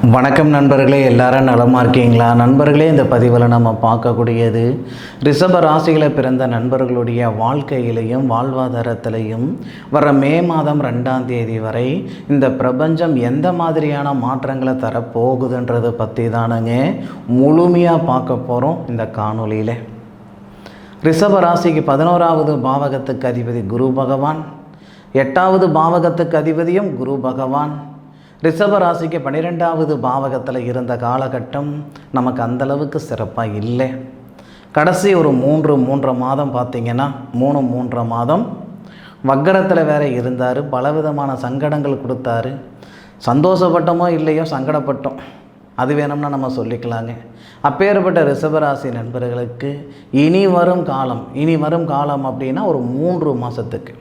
வணக்கம் நண்பர்களே, எல்லாரும் நலமாக இருக்கீங்களா? நண்பர்களே, இந்த பதிவில் நம்ம பார்க்கக்கூடியது ரிஷப ராசிகளை பிறந்த நண்பர்களுடைய வாழ்க்கையிலையும் வாழ்வாதாரத்திலையும் வர மே மாதம் 2ஆம் தேதி வரை இந்த பிரபஞ்சம் எந்த மாதிரியான மாற்றங்களை தரப்போகுதுன்றதை பற்றி தானுங்க முழுமையாக பார்க்க போகிறோம் இந்த காணொலியில். ரிஷப ராசிக்கு 11வது பாவகத்துக்கு அதிபதி குரு பகவான், 8வது பாவகத்துக்கு அதிபதியும் குரு பகவான். ரிஷப ராசிக்கு 12வது பாவகத்தில் இருந்த காலகட்டம் நமக்கு அந்தளவுக்கு சிறப்பாக இல்லை. கடைசி ஒரு 3 மாதம் பார்த்திங்கன்னா 3 மாதம் வக்கரத்தில் வேற இருந்தார். பலவிதமான சங்கடங்கள் கொடுத்தாரு. சந்தோஷப்பட்டோமோ இல்லையோ சங்கடப்பட்டோம், அது வேணும்னா நம்ம சொல்லிக்கலாங்க. அப்பேற்பட்ட ரிஷபராசி நண்பர்களுக்கு இனி வரும் காலம் அப்படின்னா ஒரு 3 மாதத்துக்கு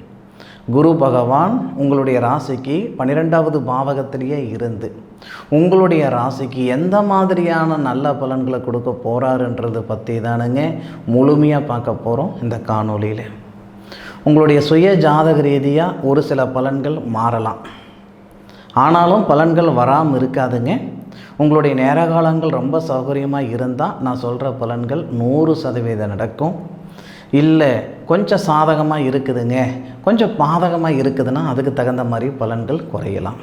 குரு பகவான் உங்களுடைய ராசிக்கு 12வது பாவகத்திலேயே இருந்து உங்களுடைய ராசிக்கு எந்த மாதிரியான நல்ல பலன்களை கொடுக்க போகிறாருன்றது பற்றி தானுங்க முழுமையாக பார்க்க போகிறோம் இந்த காணொலியில். உங்களுடைய சுய ஜாதக ரீதியாக ஒரு சில பலன்கள் மாறலாம், ஆனாலும் பலன்கள் வராமல் இருக்காதுங்க. உங்களுடைய நேர காலங்கள் ரொம்ப சௌகரியமாக இருந்தால் நான் சொல்கிற பலன்கள் 100% நடக்கும். இல்லை கொஞ்சம் சாதகமாக இருக்குதுங்க, கொஞ்சம் பாதகமாக இருக்குதுன்னா அதுக்கு தகுந்த மாதிரி பலன்கள் குறையலாம்.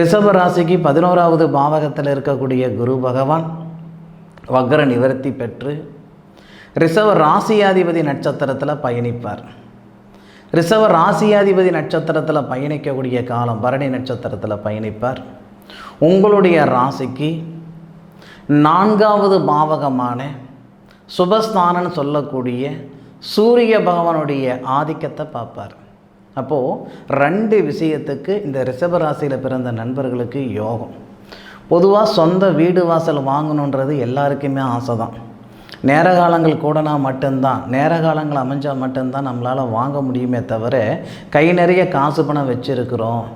ரிஷப ராசிக்கு 11வது பாவகத்தில் இருக்கக்கூடிய குரு பகவான் வக்ர நிவர்த்தி பெற்று ரிஷப ராசியாதிபதி நட்சத்திரத்தில் பயணிப்பார். ரிஷப ராசியாதிபதி நட்சத்திரத்தில் பயணிக்கக்கூடிய காலம் பரணி நட்சத்திரத்தில் பயணிப்பார். உங்களுடைய ராசிக்கு 4வது பாவகமான சுபஸ்தானன்னு சொல்லக்கூடிய சூரிய பகவானுடைய ஆதிக்கத்தை பார்ப்பார். அப்போது 2 விஷயத்துக்கு இந்த ரிஷபராசியில் பிறந்த நண்பர்களுக்கு யோகம். பொதுவாக சொந்த வீடு வாசல் வாங்கணுன்றது எல்லாருக்குமே ஆசை தான். நேர காலங்கள் கூடனா மட்டும்தான், நேர காலங்கள் அமைஞ்சால் மட்டும்தான் நம்மளால் வாங்க முடியுமே தவிர கை நிறைய காசு பணம் வச்சுருக்கிறோம்,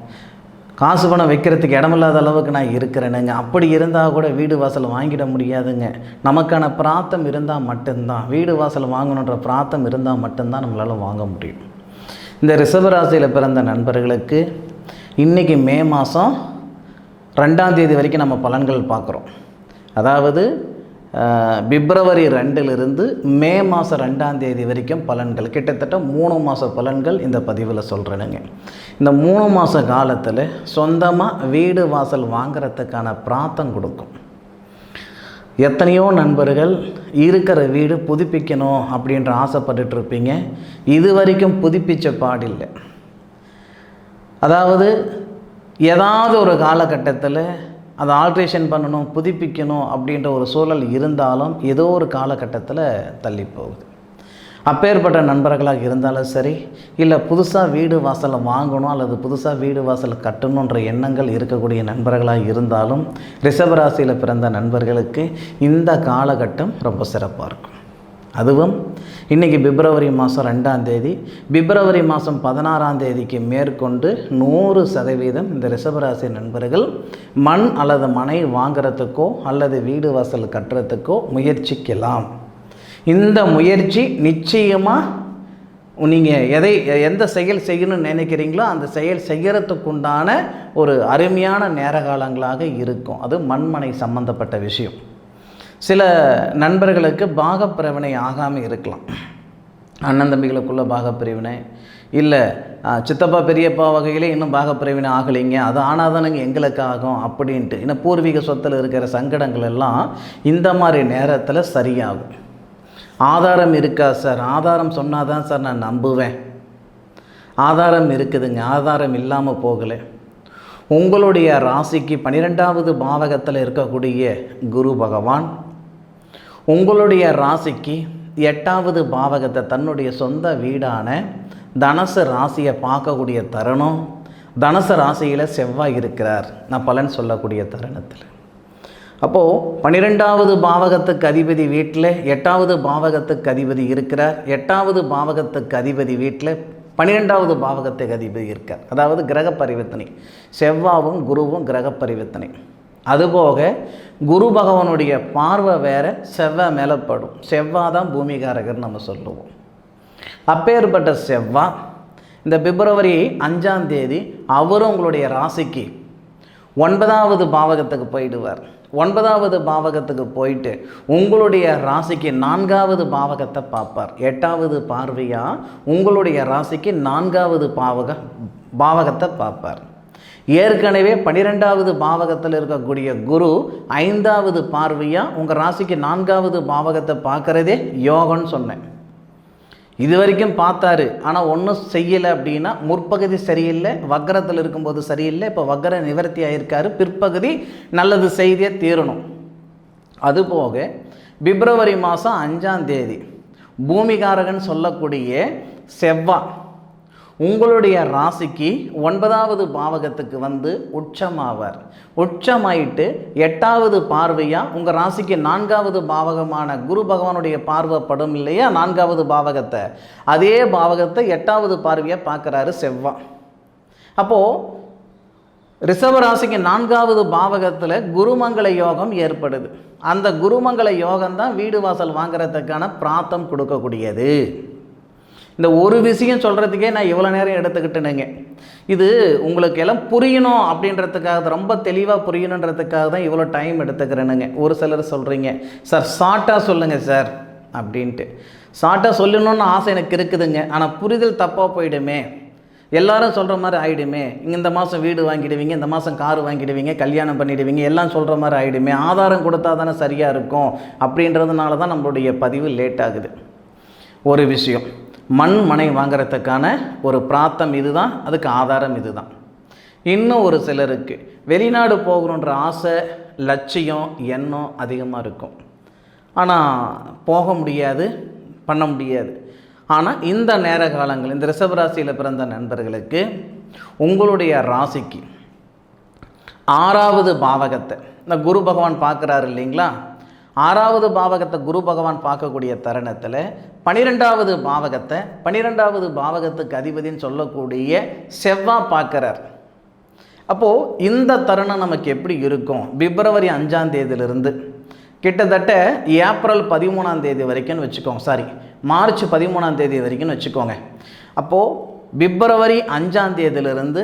காசு பணம் வைக்கிறதுக்கு இடமில்லாத அளவுக்கு நான் இருக்கிறேனுங்க, அப்படி இருந்தால் கூட வீடு வாசல் வாங்கிட முடியாதுங்க. நமக்கான பிராத்தம் இருந்தால் மட்டும்தான், வீடு வாசல் வாங்கணுன்ற பிராத்தம் இருந்தால் மட்டும்தான் நம்மளால் வாங்க முடியும். இந்த ரிஷபராசியில் பிறந்த நண்பர்களுக்கு இன்றைக்கி மே மாதம் 2ஆம் தேதி வரைக்கும் நம்ம பலன்கள் பார்க்குறோம். அதாவது பிப்ரவரி 2லிருந்து மே மாதம் 2ஆம் தேதி வரைக்கும் பலன்கள், கிட்டத்தட்ட 3 மாத பலன்கள் இந்த பதிவில் சொல்கிறேனுங்க. இந்த 3 மாத காலத்தில் சொந்தமாக வீடு வாசல் வாங்கிறதுக்கான பிராத்தம் கொடுக்கும். எத்தனையோ நண்பர்கள் இருக்கிற வீடு புதுப்பிக்கணும் அப்படின்ற ஆசைப்பட்டுருப்பீங்க. இது வரைக்கும் புதுப்பிச்ச பாடில்லை. அதாவது ஏதாவது ஒரு காலகட்டத்தில் அதை ஆல்ட்ரேஷன் பண்ணணும், புதுப்பிக்கணும் அப்படின்ற ஒரு சூழல் இருந்தாலும் ஏதோ ஒரு காலகட்டத்தில் தள்ளி போகுது. அப்பேற்பட்ட நண்பர்களாக இருந்தாலும் சரி, இல்லை புதுசாக வீடு வாசலை வாங்கணும் அல்லது புதுசாக வீடு வாசல் கட்டணுன்ற எண்ணங்கள் இருக்கக்கூடிய நண்பர்களாக இருந்தாலும் ரிஷபராசியில் பிறந்த நண்பர்களுக்கு இந்த காலகட்டம் ரொம்ப சிறப்பாக இருக்கும். அதுவும் இன்றைக்கி பிப்ரவரி மாதம் 2ஆம் தேதி, பிப்ரவரி மாதம் 16ஆம் தேதிக்கு மேற்கொண்டு 100% இந்த ரிஷபராசி நண்பர்கள் மண் அல்லது மனை வாங்கிறதுக்கோ அல்லது வீடு வாசல் கட்டுறதுக்கோ முயற்சிக்கலாம். இந்த முயற்சி நிச்சயமாக நீங்கள் எந்த செயல் செய்யணும்னு நினைக்கிறீங்களோ அந்த செயல் செய்கிறதுக்குண்டான ஒரு அருமையான நேர காலங்களாக இருக்கும். அது மண்மனை சம்பந்தப்பட்ட விஷயம். சில நண்பர்களுக்கு பாகப்பிரிவினை ஆகாமல் இருக்கலாம். அண்ணன் தம்பிகளுக்குள்ள பாகப்பிரிவினை, இல்லை சித்தப்பா பெரியப்பா வகையிலே இன்னும் பாகப்பிரிவினை ஆகலைங்க, அது ஆனாதானுங்க எங்களுக்கு ஆகும் அப்படின்ட்டு இன்னும் பூர்வீக சொத்தில் இருக்கிற சங்கடங்கள் எல்லாம் இந்த மாதிரி நேரத்தில் சரியாகும். ஆதாரம் இருக்கா சார்? ஆதாரம் சொன்னால் தான் சார் நான் நம்புவேன். ஆதாரம் இருக்குதுங்க, ஆதாரம் இல்லாமல் போகலை. உங்களுடைய ராசிக்கு 12வது பாவகத்தில் இருக்கக்கூடிய குரு பகவான் உங்களுடைய ராசிக்கு 8வது பாவகத்தை தன்னுடைய சொந்த வீடான தனுசு ராசியை பார்க்கக்கூடிய தருணம். தனுசு ராசியில் செவ்வாய் இருக்கிறார் நான் பலன் சொல்லக்கூடிய தருணத்தில். அப்போது 12வது பாவகத்துக்கு அதிபதி வீட்டில் 8வது பாவகத்துக்கு அதிபதி இருக்கிறார். 8வது பாவகத்துக்கு அதிபதி வீட்டில் 12வது பாவகத்துக்கு அதிபதி இருக்கார். அதாவது கிரக பரிவர்த்தனை, செவ்வாவும் குருவும் கிரக பரிவர்த்தனை. அதுபோக குரு பகவானுடைய பார்வை வேறு செவ்வாய் மேலப்படும். செவ்வாய் தான் பூமிகாரகர் நம்ம சொல்லுவோம். அப்பேற்பட்ட செவ்வாய் இந்த பிப்ரவரி 5ஆம் தேதி அவரும் உங்களுடைய ராசிக்கு 9வது பாவகத்துக்கு போயிடுவார். 9வது பாவகத்துக்கு போயிட்டு உங்களுடைய ராசிக்கு 4வது பாவகத்தை பார்ப்பார். 8வது பார்வையாக உங்களுடைய ராசிக்கு 4வது பாவகத்தை பார்ப்பார். ஏற்கனவே 12வது பாவகத்தில் இருக்கக்கூடிய குரு 5வது பார்வையாக உங்கள் ராசிக்கு 4வது பாவகத்தை பார்க்குறதே யோகம்னு சொன்னேன். இது வரைக்கும் பார்த்தாரு, ஆனால் ஒன்றும் செய்யலை அப்படின்னா முற்பகுதி சரியில்லை, வக்கரத்தில் இருக்கும்போது சரியில்லை, இப்போ வக்கர நிவர்த்தி ஆகியிருக்காரு, பிற்பகுதி நல்லது செய்தியே தீரணும். அதுபோக பிப்ரவரி மாதம் 5ஆம் தேதி பூமிகாரகன் சொல்லக்கூடிய செவ்வாய் உங்களுடைய ராசிக்கு 9வது பாவகத்துக்கு வந்து உச்சமாவார். உச்சமாயிட்டு 8வது பார்வையாக உங்கள் ராசிக்கு 4வது பாவகமான குரு பகவானுடைய பார்வைப்படும் இல்லையா, 4வது பாவகத்தை, அதே பாவகத்தை 8வது பார்வையாக பார்க்குறாரு செவ்வாய். அப்போது ரிஷப ராசிக்கு 4வது பாவகத்தில் குருமங்கள யோகம் ஏற்படுது. அந்த குருமங்கள யோகம் தான் வீடு வாசல் வாங்கிறதுக்கான பிராப்தம் கொடுக்கக்கூடியது. இந்த ஒரு விஷயம் சொல்கிறதுக்கே நான் இவ்வளோ நேரம் எடுத்துக்கிட்டேனுங்க. இது உங்களுக்கு எல்லாம் புரியணும் அப்படின்றதுக்காக, ரொம்ப தெளிவாக புரியணுன்றதுக்காக தான் இவ்வளோ டைம் எடுத்துக்கிறேனுங்க. ஒரு சிலர் சொல்கிறீங்க, சார் ஷார்ட்டாக சொல்லுங்கள் சார் அப்படின்ட்டு. ஷார்ட்டாக சொல்லணும்னு ஆசை எனக்கு இருக்குதுங்க, ஆனால் புரிதல் தப்பாக போயிடுமே, எல்லாரும் சொல்கிற மாதிரி ஆகிடுமே, இந்த மாதம் வீடு வாங்கிடுவீங்க, இந்த மாதம் கார் வாங்கிடுவீங்க, கல்யாணம் பண்ணிடுவீங்க, எல்லாம் சொல்கிற மாதிரி ஆகிடுமே, ஆதாரம் கொடுத்தா தானே சரியாக இருக்கும் அப்படின்றதுனால தான் நம்மளுடைய பதிவு லேட் ஆகுது. ஒரு விஷயம், மண் மனை வாங்கிறதுக்கான ஒரு பிராப்தம் இதுதான், அதுக்கு ஆதாரம் இதுதான். இன்னும் ஒரு சிலருக்கு வெளிநாடு போகணுன்ற ஆசை, லட்சியம், எண்ணம் அதிகமாக இருக்கும், ஆனால் போக முடியாது, பண்ண முடியாது. ஆனால் இந்த நேர காலங்கள், இந்த ரிஷபராசியில் பிறந்த நண்பர்களுக்கு உங்களுடைய ராசிக்கு 6வது பாவகத்தை இந்த குரு பகவான் பார்க்குறாரு இல்லைங்களா, 6வது பாவகத்தை குரு பகவான் பார்க்கக்கூடிய தருணத்தில் 12வது பாவகத்தை, 12வது பாவகத்துக்கு அதிபதின்னு சொல்லக்கூடிய செவ்வாய் பார்க்குறார். அப்போது இந்த தருணம் நமக்கு எப்படி இருக்கும், பிப்ரவரி 5ஆம் தேதியிலிருந்து கிட்டத்தட்ட ஏப்ரல் 13ஆம் தேதி வரைக்கும்னு வச்சுக்கோங்க, மார்ச் 13ஆம் தேதி வரைக்கும்னு வச்சுக்கோங்க. அப்போது பிப்ரவரி 5ஆம் தேதியிலிருந்து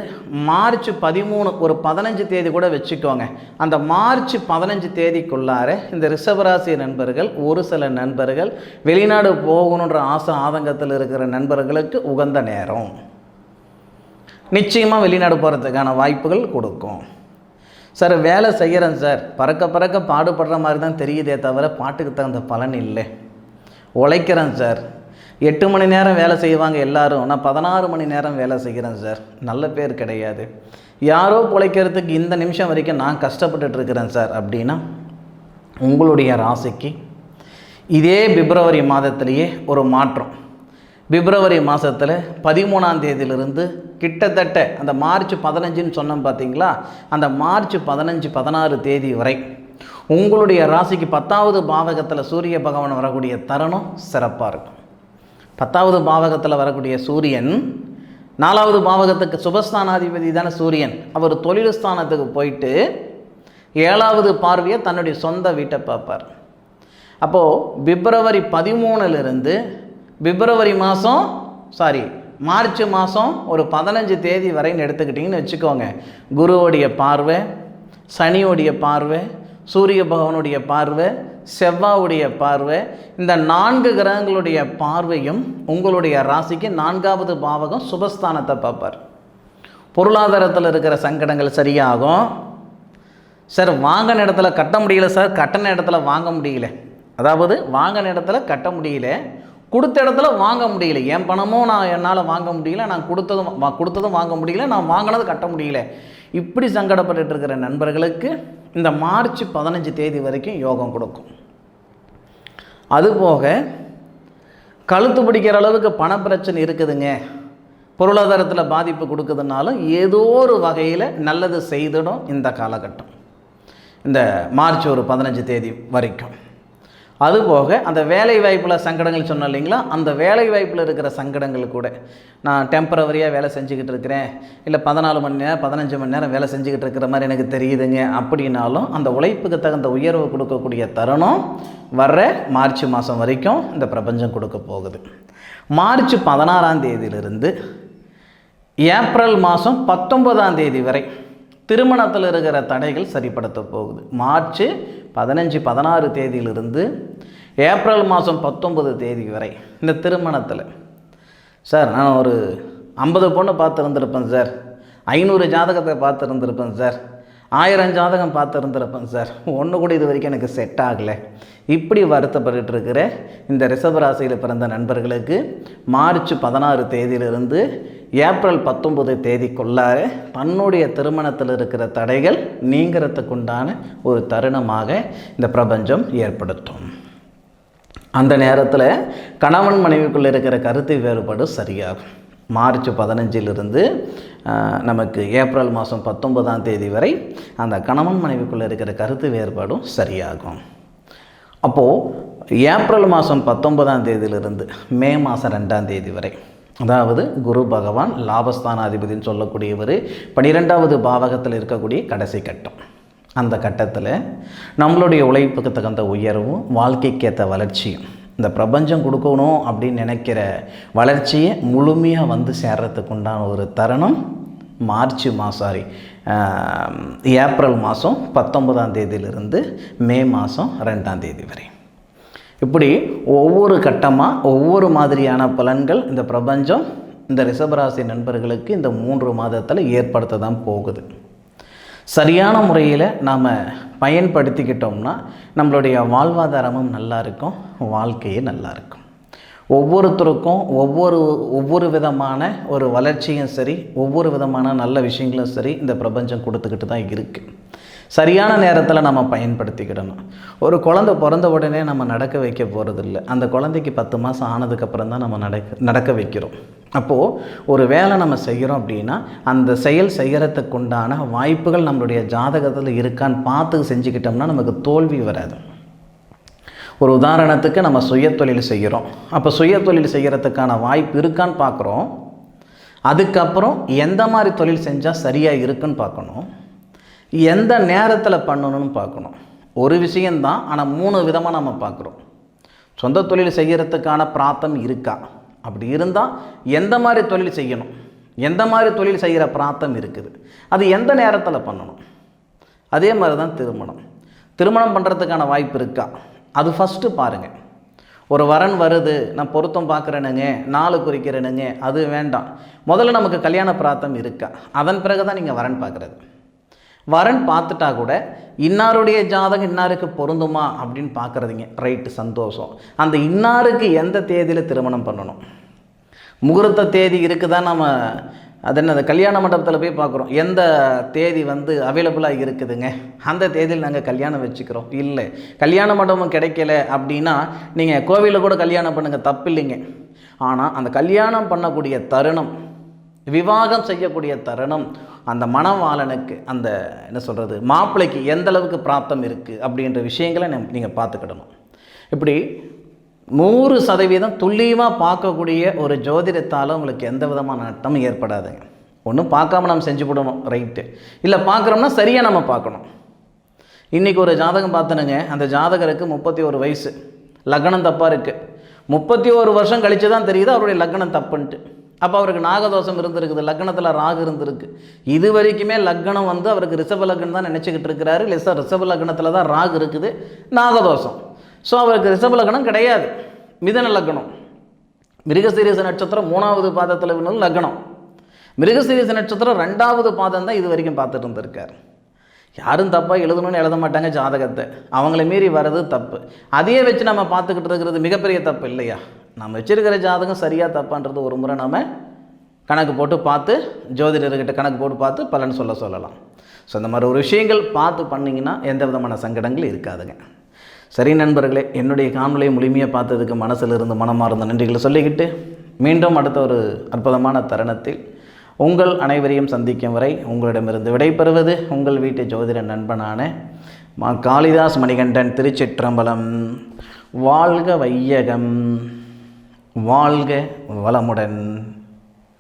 மார்ச் 13, ஒரு 15 தேதி கூட வச்சுக்கோங்க. அந்த மார்ச் 15 தேதிக்குள்ளார இந்த ரிஷபராசி நண்பர்கள், ஒரு சில நண்பர்கள் வெளிநாடு போகணுன்ற ஆசை ஆதங்கத்தில் இருக்கிற நண்பர்களுக்கு உகந்த நேரம். நிச்சயமாக வெளிநாடு போகிறதுக்கான வாய்ப்புகள் கொடுக்கும். சார் வேலை செய்கிறேன் சார், பறக்க பாடுபடுற மாதிரி தான் தெரியுதே தவிர பாட்டுக்கு தகுந்த பலன் இல்லை. உழைக்கிறேன் சார், 8 மணி நேரம் வேலை செய்வாங்க எல்லாரும், நான் 16 மணி நேரம் வேலை செய்கிறேன் சார், நல்ல பேர் கிடையாது. யாரோ பிழைக்கிறதுக்கு இந்த நிமிஷம் வரைக்கும் நான் கஷ்டப்பட்டுருக்கிறேன் சார் அப்படின்னா, உங்களுடைய ராசிக்கு இதே பிப்ரவரி மாதத்திலேயே ஒரு மாற்றம். பிப்ரவரி மாதத்தில் 13ஆம் தேதியிலிருந்து கிட்டத்தட்ட அந்த மார்ச் 15ன்னு சொன்னோம் பார்த்தீங்களா, அந்த மார்ச் 15, 16 தேதி வரை உங்களுடைய ராசிக்கு 10வது பாவகத்தில் சூரிய பகவான் வரக்கூடிய தருணம் சிறப்பாக இருக்கும். 10வது பாவகத்தில் வரக்கூடிய சூரியன் 4வது பாவகத்துக்கு சுபஸ்தானாதிபதி தானே சூரியன், அவர் தொழில் ஸ்தானத்துக்கு போயிட்டு 7வது பார்வையை தன்னுடைய சொந்த வீட்டை பார்ப்பார். அப்போது பிப்ரவரி 13லிருந்து பிப்ரவரி மாதம் மார்ச் மாதம் ஒரு 15 தேதி வரைன்னு எடுத்துக்கிட்டிங்கன்னு வச்சுக்கோங்க, குருவோடைய பார்வை, சனியோடைய பார்வை, சூரிய பகவானுடைய பார்வை, செவ்வாவுடைய பார்வை, இந்த 4 கிரகங்களுடைய பார்வையும் உங்களுடைய ராசிக்கு 4வது பாவகம் சுபஸ்தானத்தை பார்ப்பார். பொருளாதாரத்தில் இருக்கிற சங்கடங்கள் சரியாகும். சார் வாங்கின இடத்துல கட்ட முடியல சார், கட்டின இடத்துல வாங்க முடியல, அதாவது வாங்கின இடத்துல கட்ட முடியல, கொடுத்த இடத்துல வாங்க முடியல, என் பணமும் நான் என்னால் வாங்க முடியல, நான் கொடுத்ததும் வாங்க முடியல, நான் வாங்கினது கட்ட முடியல, இப்படி சங்கடப்பட்டு இருக்கிற நண்பர்களுக்கு இந்த மார்ச் 15 தேதி வரைக்கும் யோகம் கொடுக்கும். அதுபோக கழுத்து பிடிக்கிற அளவுக்கு பண பிரச்சனை இருக்குதுங்க, பொருளாதாரத்தில் பாதிப்பு கொடுக்குதுனாலும் ஏதோ ஒரு வகையில் நல்லது செய்திடும் இந்த காலகட்டம், இந்த மார்ச் ஒரு 15 தேதி வரைக்கும். அதுபோக அந்த வேலை வாய்ப்பில் சங்கடங்கள் சொன்னோம் இல்லைங்களா, அந்த வேலை வாய்ப்பில் இருக்கிற சங்கடங்கள் கூட, நான் டெம்பரவரியாக வேலை செஞ்சுக்கிட்டு இருக்கிறேன், இல்லை 14 மணி நேரம் 15 மணி நேரம் வேலை செஞ்சுக்கிட்டு இருக்கிற மாதிரி எனக்கு தெரியுதுங்க அப்படின்னாலும், அந்த உழைப்புக்கு தகுந்த உயர்வு கொடுக்கக்கூடிய தருணம் வர்ற மார்ச் மாதம் வரைக்கும் இந்த பிரபஞ்சம் கொடுக்க போகுது. மார்ச் 16ஆம் தேதியிலிருந்து ஏப்ரல் மாதம் 19ஆம் தேதி வரை திருமணத்தில் இருக்கிற தடைகள் சரிப்படுத்த போகுது. மார்ச் 15, 16 தேதியிலிருந்து ஏப்ரல் மாதம் 19 தேதி வரை இந்த திருமணத்தில் சார் நான் ஒரு 50 பொண்ணு பார்த்துருந்துருப்பேன் சார், 500 ஜாதகத்தை பார்த்துருந்துருப்பேன் சார், 1000 ஜாதகம் பார்த்துருந்துருப்பேன் சார், ஒன்று கூட இது வரைக்கும் எனக்கு செட் ஆகலை, இப்படி வருத்தப்பட்டு இருக்கிற இந்த ரிஷபராசியில் பிறந்த நண்பர்களுக்கு மார்ச் 16 தேதியிலிருந்து ஏப்ரல் 19 தேதிக்குள்ளார தன்னுடைய திருமணத்தில் இருக்கிற தடைகள் நீங்கிறதுக்குண்டான ஒரு தருணமாக இந்த பிரபஞ்சம் ஏற்படுத்தும். அந்த நேரத்தில் கணவன் மனைவிக்குள்ளே இருக்கிற கருத்து வேறுபாடு சரியாகும். மார்ச் 15 நமக்கு ஏப்ரல் மாதம் 19 தேதி வரை அந்த கணவன் மனைவிக்குள்ளே இருக்கிற கருத்து வேறுபாடும் சரியாகும். அப்போது ஏப்ரல் மாதம் 19 தேதியிலிருந்து மே மாதம் 2 தேதி வரை, அதாவது குரு பகவான் லாபஸ்தானாதிபதினு சொல்லக்கூடியவர் 12வது பாவகத்தில் இருக்கக்கூடிய கடைசி கட்டம். அந்த கட்டத்தில் நம்மளுடைய உழைப்புக்கு தகுந்த உயர்வும் வாழ்க்கைக்கேற்ற வளர்ச்சியும் இந்த பிரபஞ்சம் கொடுக்கணும் அப்படின்னு நினைக்கிற வளர்ச்சியை முழுமையாக வந்து சேர்றதுக்கு உண்டான ஒரு தருணம் ஏப்ரல் மாதம் 19 தேதியிலிருந்து மே மாதம் 2 தேதி வரை. இப்படி ஒவ்வொரு கட்டமாக ஒவ்வொரு மாதிரியான பலன்கள் இந்த பிரபஞ்சம் இந்த ரிஷபராசி நண்பர்களுக்கு இந்த 3 மாதத்தில் ஏற்படுத்த தான் போகுது. சரியான முறையில் நாம் பயன்படுத்திக்கிட்டோம்னா நம்மளுடைய வாழ்வாதாரமும் நல்லா இருக்கும், வாழ்க்கையே நல்லா இருக்கும். ஒவ்வொருத்தருக்கும் ஒவ்வொரு விதமான ஒரு வளர்ச்சியும் சரி, ஒவ்வொரு விதமான நல்ல விஷயங்களும் சரி இந்த பிரபஞ்சம் கொடுத்துக்கிட்டு தான் இருக்குது. சரியான நேரத்தில் நம்ம பயன்படுத்திக்கிடணும். ஒரு குழந்தை பிறந்த உடனே நம்ம நடக்க வைக்க போகிறதில்ல, அந்த குழந்தைக்கு 10 மாதம் ஆனதுக்கப்புறம் தான் நம்ம நடக்க வைக்கிறோம். அப்போது ஒரு வேலை நம்ம செய்கிறோம் அப்படின்னா அந்த செயல் செய்கிறதுக்கு உண்டான வாய்ப்புகள் நம்மளுடைய ஜாதகத்தில் இருக்கான்னு பார்த்து செஞ்சுக்கிட்டோம்னா நமக்கு தோல்வி வராது. ஒரு உதாரணத்துக்கு நம்ம சுயத்தொழில் செய்கிறோம், அப்போ சுயத்தொழில் செய்கிறதுக்கான வாய்ப்பு இருக்கான்னு பார்க்குறோம். அதுக்கப்புறம் எந்த மாதிரி தொழில் செஞ்சால் சரியாக இருக்குன்னு பார்க்கணும், எந்த நேரத்தில் பண்ணணும்னு பார்க்கணும். ஒரு விஷயந்தான், ஆனால் 3 விதமாக நம்ம பார்க்குறோம். சொந்த தொழில் செய்கிறதுக்கான பிராப்தம் இருக்கா, அப்படி இருந்தால் எந்த மாதிரி தொழில் செய்யணும், எந்த மாதிரி தொழில் செய்கிற பிராப்தம் இருக்குது, அது எந்த நேரத்தில் பண்ணணும். அதே மாதிரி தான் திருமணம் பண்ணுறதுக்கான வாய்ப்பு இருக்கா, அது ஃபஸ்ட்டு பாருங்கள். ஒரு வரன் வருது, நான் பொருத்தம் பார்க்குறேனுங்க, நாள் குறிக்கிறேனுங்க, அது வேண்டாம். முதல்ல நமக்கு கல்யாண பிராப்தம் இருக்கா, அதன் பிறகு தான் நீங்கள் வரன் பார்க்குறது. வரன் பார்த்துட்டா கூட இன்னாருடைய ஜாதகம் இன்னாருக்கு பொருந்துமா அப்படின்னு பார்க்குறதுங்க, ரைட்டு, சந்தோஷம். அந்த இன்னாருக்கு எந்த தேதியில் திருமணம் பண்ணணும், முகூர்த்த தேதி இருக்குதான். நம்ம அது கல்யாண மண்டபத்தில் போய் பார்க்குறோம், எந்த தேதி அவைலபிளாக இருக்குதுங்க, அந்த தேதியில் நாங்கள் கல்யாணம் வச்சுக்கிறோம். இல்லை, கல்யாண மண்டபம் கிடைக்கல அப்படின்னா நீங்கள் கோவிலில் கூட கல்யாணம் பண்ணுங்கள், தப்பு இல்லைங்க. ஆனால் அந்த கல்யாணம் பண்ணக்கூடிய தருணம், விவாகம் செய்யக்கூடிய தருணம், அந்த மணவாளனுக்கு அந்த மாப்பிள்ளைக்கு எந்த அளவுக்கு பிராப்தம் இருக்குது அப்படின்ற விஷயங்களை நீங்கள் பார்த்துக்கிடணும். இப்படி 100% துல்லியமாக பார்க்கக்கூடிய ஒரு ஜோதிடத்தால் உங்களுக்கு எந்த விதமான நட்டமும் ஏற்படாதுங்க. ஒன்றும் பார்க்காம நம்ம செஞ்சு போடணும், ரைட்டு. இல்லை பார்க்குறோம்னா சரியாக நம்ம பார்க்கணும். இன்றைக்கி ஒரு ஜாதகம் பார்த்தனுங்க, அந்த ஜாதகருக்கு 31 வயசு, லக்னம் தப்பாக இருக்குது. 31 வருஷம் கழித்து தான் தெரியுது அவருடைய லக்னம் தப்புன்ட்டு. அப்போ அவருக்கு நாகதோஷம் இருந்திருக்குது, லக்னத்தில் ராகு இருந்திருக்கு. இது வரைக்குமே லக்னம் அவருக்கு ரிஷப லக்னம் தான் நினச்சிக்கிட்டு இருக்கிறாரு. ரிஷப லக்னத்தில் தான் ராகு இருக்குது, நாகதோஷம். ஸோ அவருக்கு ரிஷப லக்னம் கிடையாது, மிதன லக்னம். மிருகசீரிஷ நட்சத்திரம் 3வது பாதத்தில் விழுந்து லக்னம். மிருகசீரிஷ நட்சத்திரம் 2வது பாதம் தான் இது வரைக்கும் பார்த்துட்டு இருந்திருக்கார். யாரும் தப்பாக எழுதணும்னு எழுத மாட்டாங்க ஜாதகத்தை, அவங்கள மீறி வர்றது தப்பு. அதையே வச்சு நம்ம பார்த்துக்கிட்டு இருக்கிறது மிகப்பெரிய தப்பு இல்லையா? நம்ம வச்சுருக்கிற ஜாதகம் சரியாக தப்பான்றது ஒரு முறை நம்ம கணக்கு போட்டு பார்த்து, ஜோதிடர்கிட்ட கணக்கு போட்டு பார்த்து பலன் சொல்லலாம். ஸோ இந்த மாதிரி ஒரு விஷயங்கள் பார்த்து பண்ணிங்கன்னா எந்த விதமான சங்கடங்கள் இருக்காதுங்க. சரி நண்பர்களே, என்னுடைய காணொலியை முழுமையாக பார்த்ததுக்கு மனசில் இருந்து மனமார்ந்த நன்றிகளை சொல்லிக்கிட்டு மீண்டும் அடுத்த ஒரு அற்புதமான தருணத்தில் உங்கள் அனைவரையும் சந்திக்கும் வரை உங்களிடமிருந்து விடைபெறுவது உங்கள் வீட்டு ஜோதிட நண்பனான காளிதாஸ் மணிகண்டன். திருச்சிற்றம்பலம். வாழ்க வையகம், வாழ்க வளமுடன்.